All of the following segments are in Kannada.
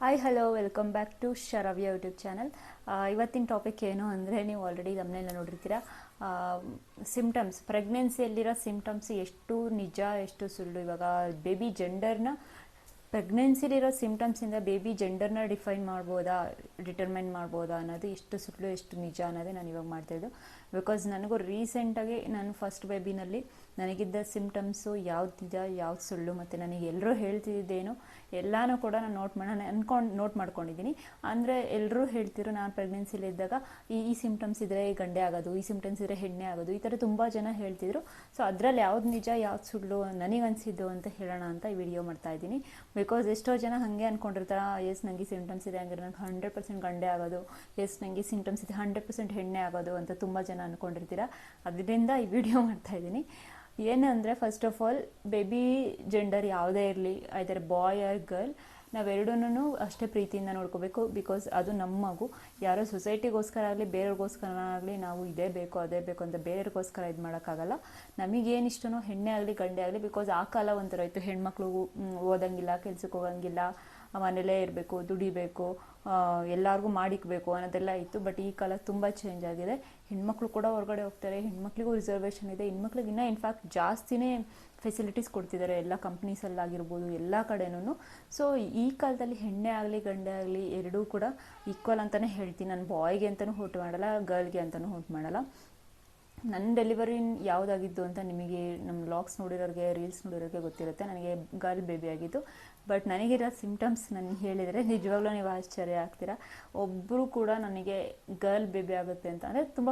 Hi hello welcome back to Sharavya YouTube channel. ಇವತ್ತಿನ ಟಾಪಿಕ್ ಏನು ಅಂದರೆ, ನೀವು ಆಲ್ರೆಡಿ ತಮ್ಮನೆಲ್ಲ ನೋಡಿರ್ತೀರ. ಸಿಮ್ಟಮ್ಸ್, ಪ್ರೆಗ್ನೆನ್ಸಿಯಲ್ಲಿರೋ ಸಿಮ್ಟಮ್ಸ್ ಎಷ್ಟು ನಿಜ ಎಷ್ಟು ಸುಳ್ಳು. ಇವಾಗ ಬೇಬಿ ಜೆಂಡರ್ನ, ಪ್ರೆಗ್ನೆನ್ಸಿಲಿರೋ ಸಿಮ್ಟಮ್ಸಿಂದ ಬೇಬಿ ಜೆಂಡರ್ನ ಡಿಟರ್ಮೈನ್ ಮಾಡ್ಬೋದಾ ಅನ್ನೋದು ಎಷ್ಟು ಸುಳ್ಳು ಎಷ್ಟು ನಿಜ ಅನ್ನೋದೇ ನಾನು ಇವಾಗ ಮಾಡ್ತಾಯಿದ್ದು. ಬಿಕಾಸ್ ನನಗೂ ರೀಸೆಂಟಾಗಿ ನಾನು ಫಸ್ಟ್ ಬೇಬಿನಲ್ಲಿ ನನಗಿದ್ದ ಸಿಮ್ಟಮ್ಸು ಯಾವ್ದು ನಿಜ ಯಾವ್ದು ಸುಳ್ಳು, ಮತ್ತು ನನಗೆ ಎಲ್ಲರೂ ಹೇಳ್ತಿದ್ದೇನು ಎಲ್ಲನೂ ಕೂಡ ನಾನು ನೋಟ್ ಮಾಡ್ಕೊಂಡಿದ್ದೀನಿ. ಅಂದರೆ ಎಲ್ಲರೂ ಹೇಳ್ತಿದ್ರು, ನಾನು ಪ್ರೆಗ್ನೆನ್ಸಿಲಿದ್ದಾಗ ಈ ಸಿಮ್ಟಮ್ಸ್ ಇದ್ದರೆ ಗಂಡೆ ಆಗೋದು, ಈ ಸಿಮ್ಟಮ್ಸ್ ಇದ್ದರೆ ಹೆಣ್ಣೆ ಆಗೋದು, ಈ ಥರ ತುಂಬ ಜನ ಹೇಳ್ತಿದ್ರು. ಸೊ ಅದರಲ್ಲಿ ಯಾವ್ದು ನಿಜ ಯಾವ್ದು ಸುಳ್ಳು ನನಗನ್ಸಿದ್ದು ಅಂತ ಹೇಳೋಣ ಅಂತ ಈ ವಿಡಿಯೋ ಮಾಡ್ತಾಯಿದ್ದೀನಿ. ಬಿಕಾಸ್ ಎಷ್ಟೋ ಜನ ಹಾಗೆ ಅಂದ್ಕೊಂಡಿರ್ತಾರೆ, ಎಸ್ ನನಗೆ ಸಿಮ್ಟಮ್ಸ್ ಇದೆ ಹಂಗೆ ನನಗೆ 100% ಗಂಡೆ ಆಗೋದು, ಎಸ್ ನನಗೆ ಸಿಮ್ಟಮ್ಸ್ ಇದೆ 100% ಹೆಣ್ಣೆ ಆಗೋದು ಅಂತ ತುಂಬ ಜನ ಅಂದ್ಕೊಂಡಿರ್ತೀರ. ಅದರಿಂದ ಈ ವಿಡಿಯೋ ಮಾಡ್ತಾಯಿದ್ದೀನಿ. ಏನಂದರೆ, first of all baby gender ಯಾವುದೇ ಇರಲಿ, ಐದರ್ ಬಾಯ್ ಆರ್ ಗರ್ಲ್, ನಾವೆರಡೂ ಅಷ್ಟೇ ಪ್ರೀತಿಯಿಂದ ನೋಡ್ಕೋಬೇಕು. ಬಿಕಾಸ್ ಅದು ನಮ್ಮ ಮಗು. ಯಾರೋ ಸೊಸೈಟಿಗೋಸ್ಕರ ಆಗಲಿ ಬೇರೆಯವ್ರಿಗೋಸ್ಕರ ಆಗಲಿ ನಾವು ಇದೇ ಬೇಕು ಅದೇ ಬೇಕು ಅಂತ ಬೇರೆಯವ್ರಿಗೋಸ್ಕರ ಇದು ಮಾಡೋಕ್ಕಾಗಲ್ಲ. ನಮಗೇನು ಇಷ್ಟನೋ ಹೆಣ್ಣೆ ಆಗಲಿ ಗಂಡೆ ಆಗಲಿ. ಬಿಕಾಸ್ ಆ ಕಾಲ ಒಂಥರ ಇತ್ತು, ಹೆಣ್ಮಕ್ಳು ಓದಂಗಿಲ್ಲ, ಕೆಲ್ಸಕ್ಕೆ ಹೋಗಂಗಿಲ್ಲ, ಮನೇಲೇ ಇರಬೇಕು, ದುಡಿಬೇಕು, ಎಲ್ಲರಿಗೂ ಮಾಡಿಕ್ಬೇಕು ಅನ್ನೋದೆಲ್ಲ ಇತ್ತು. ಬಟ್ ಈ ಕಾಲ ತುಂಬ ಚೇಂಜ್ ಆಗಿದೆ. ಹೆಣ್ಮಕ್ಳು ಕೂಡ ಹೊರಗಡೆ ಹೋಗ್ತಾರೆ, ಹೆಣ್ಮಕ್ಳಿಗೂ ರಿಸರ್ವೇಷನ್ ಇದೆ, ಹೆಣ್ಮಕ್ಳಿಗೆ ಇನ್ನೂ ಇನ್ಫ್ಯಾಕ್ಟ್ ಜಾಸ್ತಿನೇ ಫೆಸಿಲಿಟೀಸ್ ಕೊಡ್ತಿದ್ದಾರೆ ಎಲ್ಲ ಕಂಪ್ನೀಸಲ್ಲಾಗಿರ್ಬೋದು, ಎಲ್ಲ ಕಡೆನೂ. ಸೊ ಈ ಕಾಲದಲ್ಲಿ ಹೆಣ್ಣೆ ಆಗಲಿ ಗಂಡೆ ಆಗಲಿ ಎರಡೂ ಕೂಡ ಈಕ್ವಲ್ ಅಂತಲೇ ಹೇಳ್ತೀನಿ. ನಾನು ಬಾಯ್ಗೆ ಅಂತಲೂ ಹೋಟ್ ಮಾಡಲ್ಲ, ಗರ್ಲ್ಗೆ ಅಂತಲೂ ಹೋಟ್ ಮಾಡಲ್ಲ. ನನ್ನ ಡೆಲಿವರಿ ಯಾವುದಾಗಿದ್ದು ಅಂತ ನಿಮಗೆ ನಮ್ಮ ವ್ಲಾಗ್ಸ್ ನೋಡಿರೋರಿಗೆ, ರೀಲ್ಸ್ ನೋಡಿರೋರಿಗೆ ಗೊತ್ತಿರುತ್ತೆ. ನನಗೆ ಗರ್ಲ್ ಬೇಬಿ ಆಗಿದ್ದು. ಬಟ್ ನನಗಿರೋ ಸಿಮ್ಟಮ್ಸ್ ನನಗೆ ಹೇಳಿದರೆ ನಿಜವಾಗ್ಲೂ ನೀವು ಆಶ್ಚರ್ಯ ಆಗ್ತೀರಾ. ಒಬ್ಬರು ಕೂಡ ನನಗೆ ಗರ್ಲ್ ಬೇಬಿ ಆಗುತ್ತೆ ಅಂತ ಅಂದರೆ ತುಂಬ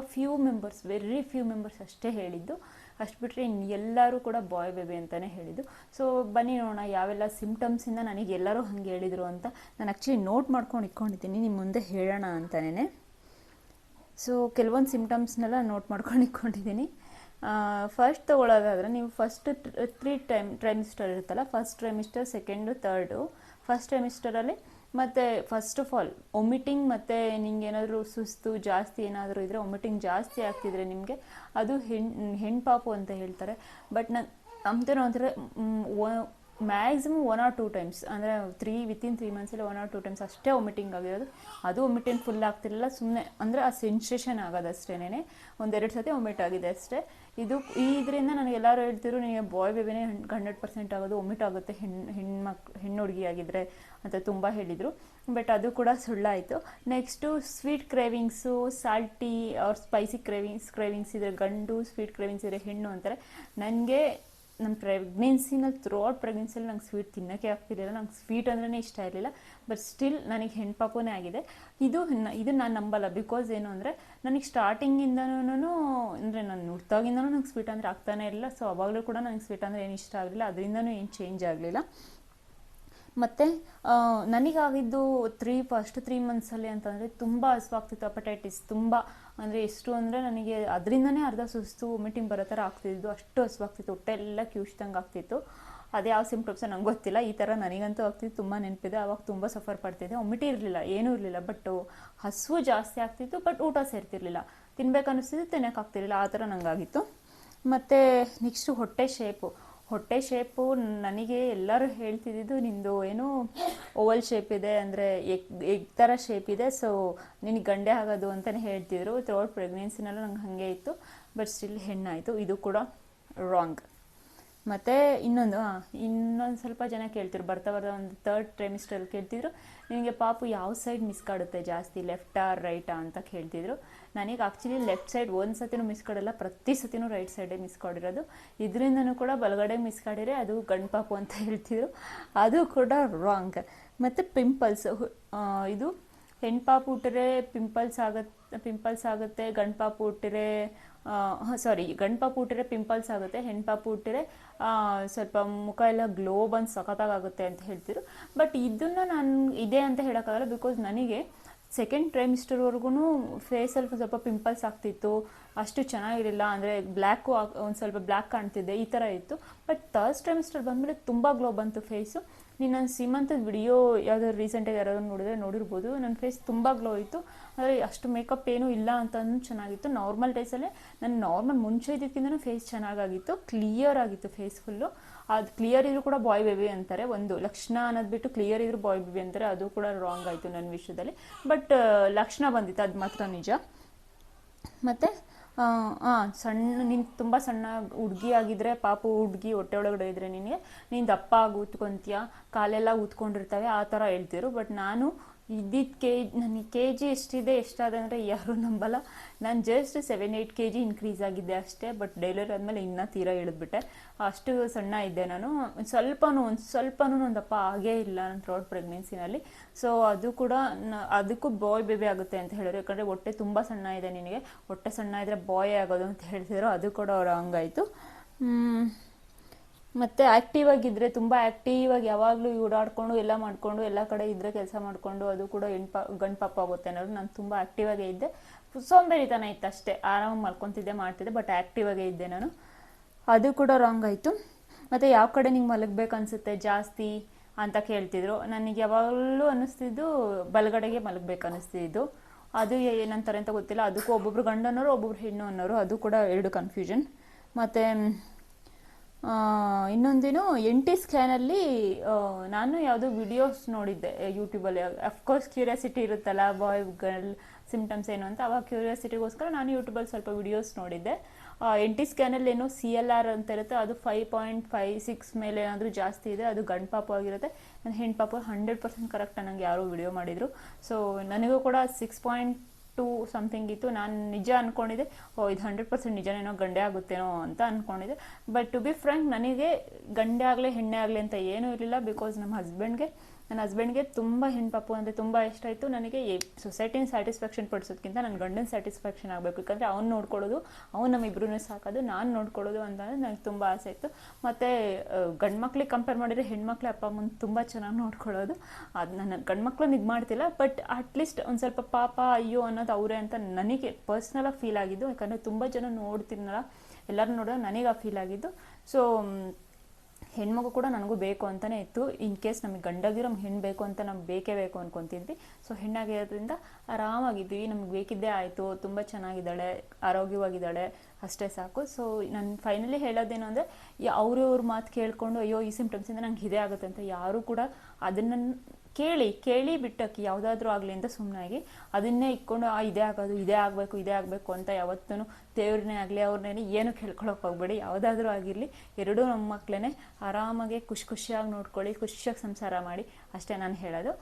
ವೆರಿ ಫ್ಯೂ ಮೆಂಬರ್ಸ್ ಅಷ್ಟೇ ಹೇಳಿದ್ದು. ಅಷ್ಟು ಬಿಟ್ಟರೆ ಎಲ್ಲರೂ ಕೂಡ ಬಾಯ್ ಬೇಬಿ ಅಂತಲೇ ಹೇಳಿದ್ದು. ಸೊ ಬನ್ನಿ ನೋಡೋಣ ಯಾವೆಲ್ಲ ಸಿಮ್ಟಮ್ಸಿಂದ ನನಗೆ ಎಲ್ಲರೂ ಹಾಗೆ ಹೇಳಿದರು ಅಂತ. ನಾನು ಆ್ಯಕ್ಚುಲಿ ನೋಟ್ ಮಾಡ್ಕೊಂಡು ಇಟ್ಕೊಂಡಿದ್ದೀನಿ, ನಿಮ್ಮ ಮುಂದೆ ಹೇಳೋಣ ಅಂತಲೇ. ಸೊ ಕೆಲವೊಂದು ಸಿಮ್ಟಮ್ಸ್ನೆಲ್ಲ ನೋಟ್ ಮಾಡ್ಕೊಂಡು ಇಟ್ಕೊಂಡಿದ್ದೀನಿ. ಫಸ್ಟ್ ತೊಗೊಳ್ಳೋದಾದರೆ, ನೀವು ಫಸ್ಟ್ 3 ಟ್ರೈಮಿಸ್ಟರ್ ಇರುತ್ತಲ್ಲ, first trimester, second, third. First ಟ್ರೈಮಿಸ್ಟರಲ್ಲಿ ಮತ್ತು ಫಸ್ಟ್ ಆಫ್ ಆಲ್ ಒಮಿಟಿಂಗ್, ಮತ್ತು ನಿಮ್ಗೆ ಏನಾದರೂ ಸುಸ್ತು ಜಾಸ್ತಿ ಏನಾದರೂ ಇದ್ದರೆ, ಒಮಿಟಿಂಗ್ ಜಾಸ್ತಿ ಆಗ್ತಿದ್ರೆ ನಿಮಗೆ ಅದು ಹೆಣ್ಪಾಪು ಅಂತ ಹೇಳ್ತಾರೆ. ಬಟ್ ನಮ್ದೇನೋ ಅಂದರೆ ಮ್ಯಾಕ್ಸಿಮಮ್ 1 or 2 ಟೈಮ್ಸ್, ಅಂದರೆ ವಿತಿನ್ 3 ಮಂತ್ಸಲ್ಲಿ 1 or 2 ಟೈಮ್ಸ್ ಅಷ್ಟೇ ಒಮಿಟಿಂಗ್ ಆಗಿರೋದು. ಅದು ಒಮಿಟಿಂಗ್ ಫುಲ್ ಆಗ್ತಿರಲಿಲ್ಲ, ಸುಮ್ಮನೆ ಅಂದರೆ ಆ ಸೆನ್ಸೇಷನ್ ಆಗೋದಷ್ಟೇನೆ. 1-2 ಸತಿ ಒಮಿಟ್ ಆಗಿದೆ ಅಷ್ಟೇ. ಇದರಿಂದ ನನಗೆ ಎಲ್ಲರೂ ಹೇಳ್ತಿದ್ರು, ನಿಮಗೆ ಬಾಯ್ ಬೇಬಿನೇ 100% ಆಗೋದು, ಒಮಿಟ್ ಆಗುತ್ತೆ ಹೆಣ್ಣು ಹುಡುಗಿ ಆಗಿದ್ರೆ ಅಂತ ತುಂಬ ಹೇಳಿದರು. ಬಟ್ ಅದು ಕೂಡ ಸುಳ್ಳಾಯಿತು. ನೆಕ್ಸ್ಟು ಸ್ವೀಟ್ ಕ್ರೇವಿಂಗ್ಸು, ಸಾಲ್ಟಿ ಅವ್ರ ಸ್ಪೈಸಿ ಕ್ರೇವಿಂಗ್ಸ್ ಇದ್ದರೆ ಗಂಡು, ಸ್ವೀಟ್ ಕ್ರೇವಿಂಗ್ಸ್ ಇದ್ದರೆ ಹೆಣ್ಣು ಅಂತಾರೆ. ನನ್ನ ಥ್ರೂ ಔಟ್ ಪ್ರೆಗ್ನೆನ್ಸಿಯಲ್ಲಿ ನಂಗೆ ಸ್ವೀಟ್ ತಿನ್ನೋಕ್ಕೆ ಆಗ್ತಿರಲಿಲ್ಲ. ನಂಗೆ ಸ್ವೀಟ್ ಅಂದ್ರೇ ಇಷ್ಟ ಇರಲಿಲ್ಲ. ಬಟ್ ಸ್ಟಿಲ್ ನನಗೆ ಹೆಣ್ಪಾಪುನೇ ಆಗಿದೆ. ಇದು ನಾನು ನಂಬಲ್ಲ. ಬಿಕಾಸ್ ಏನು ಅಂದರೆ, ನನಗೆ ಸ್ಟಾರ್ಟಿಂಗಿಂದನೂ ಅಂದರೆ ನಾನು ಹುಟ್ಟಾಗಿಂದನೂ ನಂಗೆ ಸ್ವೀಟ್ ಅಂದರೆ ಆಗ್ತಾನೆ ಇರಲಿಲ್ಲ. ಸೊ ಅವಾಗಲೂ ಕೂಡ ನನಗೆ ಸ್ವೀಟ್ ಅಂದರೆ ಏನು ಇಷ್ಟ ಆಗಲಿಲ್ಲ, ಅದರಿಂದನೂ ಏನು ಚೇಂಜ್ ಆಗಲಿಲ್ಲ. ಮತ್ತು ನನಗಾಗಿದ್ದು ಫಸ್ಟ್ 3 ಮಂತ್ಸಲ್ಲಿ ಅಂತಂದರೆ ತುಂಬ ಹಸುವಾಗ್ತಿತ್ತು. ಅಪಟೈಟಿಸ್ ತುಂಬ ಅಂದರೆ ಎಷ್ಟು ಅಂದರೆ ನನಗೆ ಅದರಿಂದನೇ ಅರ್ಧ ಸುಸ್ತು ವಾಮಿಟಿಂಗ್ ಬರೋ ಥರ ಆಗ್ತಿದ್ದು. ಅಷ್ಟು ಹಸುವಾಗ್ತಿತ್ತು, ಹೊಟ್ಟೆ ಎಲ್ಲ ಕಿವುಚ್ದಂಗೆ ಆಗ್ತಿತ್ತು. ಅದು ಯಾವ ಸಿಮ್ಟಮ್ಸ್ ನಂಗೆ ಗೊತ್ತಿಲ್ಲ, ಈ ಥರ ನನಗಂತೂ ಆಗ್ತಿತ್ತು. ತುಂಬ ನೆನಪಿದೆ, ಆವಾಗ ತುಂಬ ಸಫರ್ ಪಡ್ತಿದ್ದೆ. ವಾಮಿಟಿ ಇರಲಿಲ್ಲ, ಏನೂ ಇರಲಿಲ್ಲ, ಬಟ್ ಹಸುವು ಜಾಸ್ತಿ ಆಗ್ತಿತ್ತು. ಬಟ್ ಊಟ ಸೇರ್ತಿರ್ಲಿಲ್ಲ, ತಿನ್ಬೇಕು ಅನ್ನಿಸ್ತಿದ್ದು ತಿನ್ನೋಕ್ಕಾಗ್ತಿರ್ಲಿಲ್ಲ, ಆ ಥರ ನನಗಾಗಿತ್ತು. ಮತ್ತು ನೆಕ್ಸ್ಟು ಹೊಟ್ಟೆ ಶೇಪು ನನಗೆ ಎಲ್ಲರೂ ಹೇಳ್ತಿದ್ದು, ನಿಂದು ಏನು ಓವಲ್ ಶೇಪ್ ಇದೆ, ಅಂದರೆ ಎಗ್ ಥರ ಶೇಪ್ ಇದೆ, ಸೊ ನಿನಗೆ ಗಂಡೆ ಆಗೋದು ಅಂತಲೇ ಹೇಳ್ತಿದ್ರು. ಥ್ರೂಔಟ್ ಪ್ರೆಗ್ನೆನ್ಸಿನಲ್ಲೂ ನಂಗೆ ಹಾಗೆ ಇತ್ತು. ಬಟ್ ಸ್ಟಿಲ್ ಹೆಣ್ಣಾಯಿತು, ಇದು ಕೂಡ ರಾಂಗ್. ಮತ್ತು ಇನ್ನೊಂದು ಸ್ವಲ್ಪ ಜನ ಕೇಳ್ತಿದ್ರು, ಬರ್ತಾ ಒಂದು 3rd ಟ್ರೈಮಿಸ್ಟರಲ್ಲಿ ಕೇಳ್ತಿದ್ರು, ನಿನಗೆ ಪಾಪು ಯಾವ ಸೈಡ್ ಮಿಸ್ ಕಾಡುತ್ತೆ ಜಾಸ್ತಿ, ಲೆಫ್ಟಾ ರೈಟಾ ಅಂತ ಕೇಳ್ತಿದ್ರು. ನನಗೆ ಆ್ಯಕ್ಚುಲಿ ಲೆಫ್ಟ್ ಸೈಡ್ ಒಂದು ಸತಿನೂ ಮಿಸ್ ಕಾಡಲ್ಲ, ಪ್ರತಿ ಸತಿನೂ ರೈಟ್ ಸೈಡೇ ಮಿಸ್ ಕಾಡಿರೋದು. ಇದರಿಂದನೂ ಕೂಡ ಬಲಗಡೆ ಮಿಸ್ ಕಾಡಿರೆ ಅದು ಗಂಡು ಪಾಪು ಅಂತ ಹೇಳ್ತಿದ್ರು, ಅದು ಕೂಡ ರಾಂಗ್. ಮತ್ತು ಪಿಂಪಲ್ಸ್, ಇದು ಹೆಣ್ಪಾಪು ಹುಟ್ಟಿದ್ರೆ ಪಿಂಪಲ್ಸ್ ಆಗುತ್ತೆ, ಗಂಡು ಪಾಪು ಹುಟ್ಟಿದ್ರೆ ಗಂಡು ಪಾಪು ಹುಟ್ಟಿದ್ರೆ ಪಿಂಪಲ್ಸ್ ಆಗುತ್ತೆ, ಹೆಣ್ಪಾಪು ಹುಟ್ಟಿದ್ರೆ ಸ್ವಲ್ಪ ಮುಖ ಎಲ್ಲ ಗ್ಲೋ ಬಂದು ಸಖತ್ತಾಗುತ್ತೆ ಅಂತ ಹೇಳ್ತಿದ್ರು. ಬಟ್ ಇದನ್ನು ನಾನು ಇದೆ ಅಂತ ಹೇಳೋಕ್ಕಾಗಲ್ಲ. ಬಿಕಾಸ್ ನನಗೆ ಸೆಕೆಂಡ್ ಟ್ರೈಮಿಸ್ಟರ್ವರೆಗೂ ಫೇಸಲ್ಲಿ ಸ್ವಲ್ಪ ಪಿಂಪಲ್ಸ್ ಆಗ್ತಿತ್ತು, ಅಷ್ಟು ಚೆನ್ನಾಗಿರಲಿಲ್ಲ. ಅಂದರೆ ಒಂದು ಸ್ವಲ್ಪ ಬ್ಲ್ಯಾಕ್ ಕಾಣ್ತಿದ್ದೆ, ಈ ಥರ ಇತ್ತು. ಬಟ್ 3rd ಟ್ರೈಮಿಸ್ಟರ್ ಬಂದಮೇಲೆ ತುಂಬ ಗ್ಲೋ ಬಂತು ಫೇಸು. ನೀನು ನನ್ನ ಸೀಮಂತದ ವಿಡಿಯೋ ಯಾವ್ದಾದ್ರು ರೀಸೆಂಟಾಗಿ ಯಾರಾದ್ರು ನೋಡಿರ್ಬೋದು, ನನ್ನ ಫೇಸ್ ತುಂಬ ಗ್ಲೋ ಇತ್ತು. ಆದರೆ ಅಷ್ಟು ಮೇಕಪ್ ಏನೂ ಇಲ್ಲ ಅಂತಂದು ಚೆನ್ನಾಗಿತ್ತು. ನಾರ್ಮಲ್ ಡೇಸಲ್ಲೇ ನಾನು ಮುಂಚೆ ಇದಕ್ಕಿಂತ ಫೇಸ್ ಚೆನ್ನಾಗಾಗಿತ್ತು, ಕ್ಲಿಯರ್ ಆಗಿತ್ತು ಫೇಸ್ ಫುಲ್ಲು. ಅದು ಕ್ಲಿಯರ್ ಇದ್ರು ಕೂಡ ಬಾಯ್ ಬೇಬಿ ಅಂತಾರೆ, ಒಂದು ಲಕ್ಷಣ ಅನ್ನೋದು ಬಿಟ್ಟು ಕ್ಲಿಯರ್ ಇದ್ರು ಬಾಯ್ ಬೇಬಿ ಅಂತಾರೆ, ಅದು ಕೂಡ ರಾಂಗ್ ಆಯಿತು ನನ್ನ ವಿಷಯದಲ್ಲಿ. ಬಟ್ ಲಕ್ಷಣ ಬಂದಿತ್ತು, ಅದು ಮಾತ್ರ ನಿಜ. ಮತ್ತು ನೀನು ತುಂಬ ಸಣ್ಣ ಹುಡುಗಿ ಆಗಿದ್ರೆ, ಪಾಪು ಹುಡುಗಿ ಹೊಟ್ಟೆ ಒಳಗಡೆ ಇದ್ದರೆ ನೀನು ದಪ್ಪ ಆಗಿ ಊದ್ಕೊಂತೀಯ, ಕಾಲೆಲ್ಲ ಊದ್ಕೊಂಡಿರ್ತವೆ ಆ ಥರ ಹೇಳ್ತಿದ್ರು. ಬಟ್ ನಾನು ಇದ್ದಿದ್ದು ನನಗೆ KG ಎಷ್ಟಿದೆ ಎಷ್ಟಾದೆ ಅಂದರೆ ಯಾರೂ ನಂಬಲ್ಲ. ನಾನು ಜಸ್ಟ್ 7-8 kg ಇನ್ಕ್ರೀಸ್ ಆಗಿದ್ದೆ ಅಷ್ಟೇ. ಬಟ್ ಡೆಲಿವರಿ ಆದಮೇಲೆ ಇನ್ನೂ ತೀರಾ ಇಳಿದ್ಬಿಟ್ಟೆ, ಅಷ್ಟು ಸಣ್ಣ ಇದ್ದೆ ನಾನು. ಸ್ವಲ್ಪನೂ ದಪ್ಪ ಆಗೇ ಇಲ್ಲ ನನ್ನ ಥರ್ಡ್ ಪ್ರೆಗ್ನೆನ್ಸಿನಲ್ಲಿ. ಸೊ ಅದು ಕೂಡ ಅದಕ್ಕೂ ಬಾಯ್ ಬೇಬಿ ಆಗುತ್ತೆ ಅಂತ ಹೇಳಿದ್ರು, ಯಾಕಂದರೆ ಹೊಟ್ಟೆ ತುಂಬ ಸಣ್ಣ ಇದೆ, ನಿನಗೆ ಹೊಟ್ಟೆ ಸಣ್ಣ ಇದ್ದರೆ ಬಾಯ್ ಆಗೋದು ಅಂತ ಹೇಳ್ತಿದ್ರು. ಅದು ಕೂಡ ಅವ್ರು ಹಂಗಾಯಿತು. ಮತ್ತು ಆ್ಯಕ್ಟಿವ್ ಆಗಿದ್ದರೆ, ತುಂಬ ಆ್ಯಕ್ಟಿವ್ ಆಗಿ ಯಾವಾಗಲೂ ಓಡಾಡಿಕೊಂಡು ಎಲ್ಲ ಮಾಡಿಕೊಂಡು ಎಲ್ಲ ಕಡೆ ಇದ್ದರೆ ಕೆಲಸ ಮಾಡಿಕೊಂಡು ಅದು ಕೂಡ ಗಂಡು ಪಾಪ ಆಗುತ್ತೆ ಅನ್ನೋದು. ನಾನು ತುಂಬ ಆ್ಯಕ್ಟಿವ್ ಆಗೇ ಇದ್ದೆ, ಸೋಂಬೇರಿತನ ಇತ್ತು ಅಷ್ಟೇ, ಆರಾಮಾಗಿ ಮಲ್ಕೊತಿದ್ದೆ ಮಾಡ್ತಿದ್ದೆ, ಬಟ್ ಆ್ಯಕ್ಟಿವ್ ಆಗೇ ಇದ್ದೆ ನಾನು. ಅದು ಕೂಡ ರಾಂಗ್ ಆಯಿತು. ಮತ್ತು ಯಾವ ಕಡೆ ನಿಂಗೆ ಮಲಗಬೇಕು ಅನಿಸುತ್ತೆ ಜಾಸ್ತಿ ಅಂತ ಕೇಳ್ತಿದ್ರು. ನನಗೆ ಯಾವಾಗಲೂ ಅನ್ನಿಸ್ತಿದ್ದು ಬಲಗಡೆಗೆ ಮಲಗಬೇಕು ಅನ್ನಿಸ್ತಿದ್ದು. ಅದು ಏನಂತಾರೆ ಅಂತ ಗೊತ್ತಿಲ್ಲ, ಅದಕ್ಕೂ ಒಬ್ಬೊಬ್ರು ಗಂಡು ಅನ್ನೋರು ಒಬ್ಬೊಬ್ರು ಹೆಣ್ಣು ಅನ್ನೋರು, ಅದು ಕೂಡ ಎರಡು ಕನ್ಫ್ಯೂಷನ್. ಮತ್ತು ಇನ್ನೊಂದೇನು NT ಸ್ಕ್ಯಾನಲ್ಲಿ ನಾನು ಯಾವುದೋ ವಿಡಿಯೋಸ್ ನೋಡಿದ್ದೆ ಯೂಟ್ಯೂಬಲ್ಲಿ. ಅಫ್ಕೋರ್ಸ್ ಕ್ಯೂರಿಯಾಸಿಟಿ ಇರುತ್ತಲ್ಲ, ಬಾಯ್ ಗರ್ಲ್ ಸಿಮ್ಟಮ್ಸ್ ಏನು ಅಂತ, ಅವಾಗ ಕ್ಯೂರಿಯಾಸಿಟಿಗೋಸ್ಕರ ನಾನು ಯೂಟ್ಯೂಬಲ್ಲಿ ಸ್ವಲ್ಪ ವಿಡಿಯೋಸ್ ನೋಡಿದ್ದೆ. NT ಸ್ಕ್ಯಾನಲ್ಲಿ ಏನೋ CLR ಅಂತ ಇರುತ್ತೆ, ಅದು 5.56 ಮೇಲೆ ಏನಾದರೂ ಜಾಸ್ತಿ ಇದೆ, ಅದು ಗಂಡು ಪಾಪು ಆಗಿರುತ್ತೆ. ನನ್ನ ಹೆಣ್ಣು ಪಾಪು 100% ಕರೆಕ್ಟ್ ನನಗೆ ಯಾರೋ ವಿಡಿಯೋ ಮಾಡಿದರು. ಸೊ ನನಗೂ ಕೂಡ 6.2 ಸಮಥಿಂಗ್ ಇತ್ತು. ನಾನು ನಿಜ ಅಂದ್ಕೊಂಡಿದ್ದೆ, ಇದು 100% ನಿಜನೇನೋ, ಗಂಡೆ ಆಗುತ್ತೇನೋ ಅಂತ ಅಂದ್ಕೊಂಡಿದ್ದೆ. ಬಟ್ ಟು ಬಿ ಫ್ರ್ಯಾಂಕ್, ನನಗೆ ಗಂಡೆ ಆಗಲಿ ಹೆಣ್ಣೆ ಆಗಲಿ ಅಂತ ಏನೂ ಇರಲಿಲ್ಲ. ಬಿಕಾಸ್ ನನ್ನ ಹಸ್ಬೆಂಡ್ಗೆ ತುಂಬ ಹೆಣ್ಪಾಪು ಅಂದರೆ ತುಂಬ ಇಷ್ಟ ಆಯಿತು. ನನಗೆ ಸೊಸೈಟಿನ ಸ್ಯಾಟಿಸ್ಫ್ಯಾಕ್ಷನ್ ಪಡಿಸೋದಕ್ಕಿಂತ ನನ್ನ ಗಂಡನ ಸ್ಯಾಟಿಸ್ಫ್ಯಾಕ್ಷನ್ ಆಗಬೇಕು, ಯಾಕಂದರೆ ಅವ್ನು ನೋಡ್ಕೊಳ್ಳೋದು, ಅವ್ನು ನಮ್ಮಿಬ್ರೂ ಸಾಕೋದು, ನಾನು ನೋಡ್ಕೊಳ್ಳೋದು ಅಂತಂದರೆ ನನಗೆ ತುಂಬ ಆಸೆ ಇತ್ತು. ಮತ್ತು ಗಂಡು ಮಕ್ಳಿಗೆ ಕಂಪೇರ್ ಮಾಡಿದರೆ ಹೆಣ್ಮಕ್ಳು ಅಪ್ಪ ಅಮ್ಮನ ತುಂಬ ಚೆನ್ನಾಗಿ ನೋಡ್ಕೊಳ್ಳೋದು. ಅದು ನನ್ನ ಗಂಡು ಮಕ್ಳನ್ನ ಇದು ಮಾಡ್ತಿಲ್ಲ, ಬಟ್ ಅಟ್ಲೀಸ್ಟ್ ಒಂದು ಸ್ವಲ್ಪ ಪಾಪ ಅಯ್ಯೋ ಅನ್ನೋದು ಅವರೇ ಅಂತ ನನಗೆ ಪರ್ಸ್ನಲಾಗಿ ಫೀಲ್ ಆಗಿದ್ದು. ಯಾಕಂದರೆ ತುಂಬ ಜನ ನೋಡ್ತೀನಲ್ಲ, ಎಲ್ಲರೂ ನೋಡೋ ನನಗೆ ಆ ಫೀಲ್ ಆಗಿದ್ದು. ಸೊ ಹೆಣ್ಮಗು ಕೂಡ ನನಗೂ ಬೇಕು ಅಂತಲೇ ಇತ್ತು. ಇನ್ ಕೇಸ್ ನಮಗೆ ಗಂಡಾಗಿರೋ ಹೆಣ್ಣು ಬೇಕು ಅಂತ ನಮ್ಗೆ ಬೇಕೇ ಬೇಕು ಅಂದ್ಕೊತಿದ್ವಿ. ಸೊ ಹೆಣ್ಣಾಗಿರೋದ್ರಿಂದ ಆರಾಮಾಗಿದ್ವಿ, ನಮ್ಗೆ ಬೇಕಿದ್ದೇ ಆಯಿತು, ತುಂಬ ಚೆನ್ನಾಗಿದ್ದಾಳೆ, ಆರೋಗ್ಯವಾಗಿದ್ದಾಳೆ, ಅಷ್ಟೇ ಸಾಕು. ಸೊ ನಾನು ಫೈನಲಿ ಹೇಳೋದೇನು ಅಂದರೆ, ಅವ್ರ ಮಾತು ಕೇಳಿಕೊಂಡು ಅಯ್ಯೋ ಈ ಸಿಮ್ಟಮ್ಸಿಂದ ನಂಗೆ ಇದೇ ಆಗುತ್ತೆ ಅಂತ ಯಾರೂ ಕೂಡ ಅದನ್ನು ಕೇಳಿ ಬಿಟ್ಟಕ್ಕೆ ಯಾವುದಾದ್ರೂ ಆಗಲಿ ಅಂತ ಸುಮ್ಮನಾಗಿ ಅದನ್ನೇ ಇಟ್ಕೊಂಡು ಇದೇ ಆಗೋದು, ಇದೇ ಆಗಬೇಕು ಅಂತ ಯಾವತ್ತೂ ದೇವ್ರನ್ನೇ ಆಗಲಿ ಅವ್ರನ್ನೇ ಏನು ಕೇಳ್ಕೊಳಕ್ಕೆ ಹೋಗ್ಬೇಡಿ. ಯಾವುದಾದ್ರೂ ಆಗಿರಲಿ, ಎರಡೂ ನಮ್ಮ ಮಕ್ಕಳೇ ಆರಾಮಾಗಿ ಖುಷಿಯಾಗಿ ನೋಡ್ಕೊಳ್ಳಿ, ಖುಷಿಯಾಗಿ ಸಂಸಾರ ಮಾಡಿ, ಅಷ್ಟೇ ನಾನು ಹೇಳೋದು.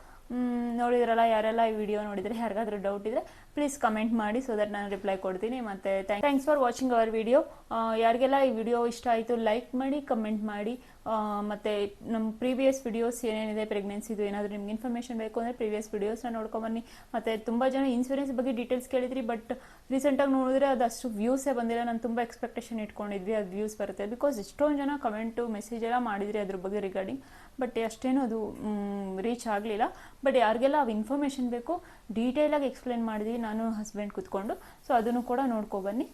ನೋಡಿದ್ರಲ್ಲ, ಯಾರೆಲ್ಲ ಈ ವಿಡಿಯೋ ನೋಡಿದರೆ ಯಾರಿಗಾದ್ರೂ ಡೌಟ್ ಇದ್ದರೆ ಪ್ಲೀಸ್ ಕಮೆಂಟ್ ಮಾಡಿ, ಸೊ ದಟ್ ನಾನು ರಿಪ್ಲೈ ಕೊಡ್ತೀನಿ. ಮತ್ತು thanks for watching our video. ಯಾರಿಗೆಲ್ಲ ಈ ವಿಡಿಯೋ ಇಷ್ಟ ಆಯಿತು ಲೈಕ್ ಮಾಡಿ, ಕಮೆಂಟ್ ಮಾಡಿ. ಮತ್ತು ನಮ್ಮ ಪ್ರೀವಿಯಸ್ ವಿಡಿಯೋಸ್ ಏನೇನಿದೆ ಪ್ರೆಗ್ನೆನ್ಸಿದು ಏನಾದರೂ ನಿಮ್ಗೆ ಇನ್ಫಾರ್ಮೇಷನ್ ಬೇಕು ಅಂದರೆ ಪ್ರೀವಿಯಸ್ ವಿಡಿಯೋಸ್ನ ನೋಡ್ಕೊಂಬನ್ನಿ. ಮತ್ತು ತುಂಬ ಜನ ಇನ್ಶೂರೆನ್ಸ್ ಬಗ್ಗೆ ಡೀಟೇಲ್ಸ್ ಕೇಳಿದ್ರಿ, ಬಟ್ ರೀಸೆಂಟಾಗಿ ನೋಡಿದ್ರೆ ಅದು ಅಷ್ಟು ವ್ಯೂಸೇ ಬಂದಿಲ್ಲ. ನಾನು ತುಂಬ ಎಕ್ಸ್ಪೆಕ್ಟೇಷನ್ ಇಟ್ಕೊಂಡಿದ್ವಿ ಅದು ವ್ಯೂಸ್ ಬರುತ್ತೆ, ಬಿಕಾಸ್ ಎಷ್ಟೊಂದು ಜನ ಕಮೆಂಟು ಮೆಸೇಜ್ ಎಲ್ಲ ಮಾಡಿದ್ರಿ ಅದ್ರ ಬಗ್ಗೆ ರಿಗಾರ್ಡಿಂಗ್. ಬಟ್ ಅಷ್ಟೇನು ಅದು ರೀಚ್ ಆಗಲಿಲ್ಲ. ಬಟ್ ಯಾರಿಗೆಲ್ಲ ಅವು ಇನ್ಫಾರ್ಮೇಷನ್ ಬೇಕು ಡೀಟೇಲಾಗಿ ಎಕ್ಸ್ಪ್ಲೇನ್ ಮಾಡಿದ್ವಿ ನಾನು ಹಸ್ಬೆಂಡ್ ಕೂತ್ಕೊಂಡು. ಸೊ ಅದನ್ನು ಕೂಡ ನೋಡ್ಕೊಬನ್ನಿ.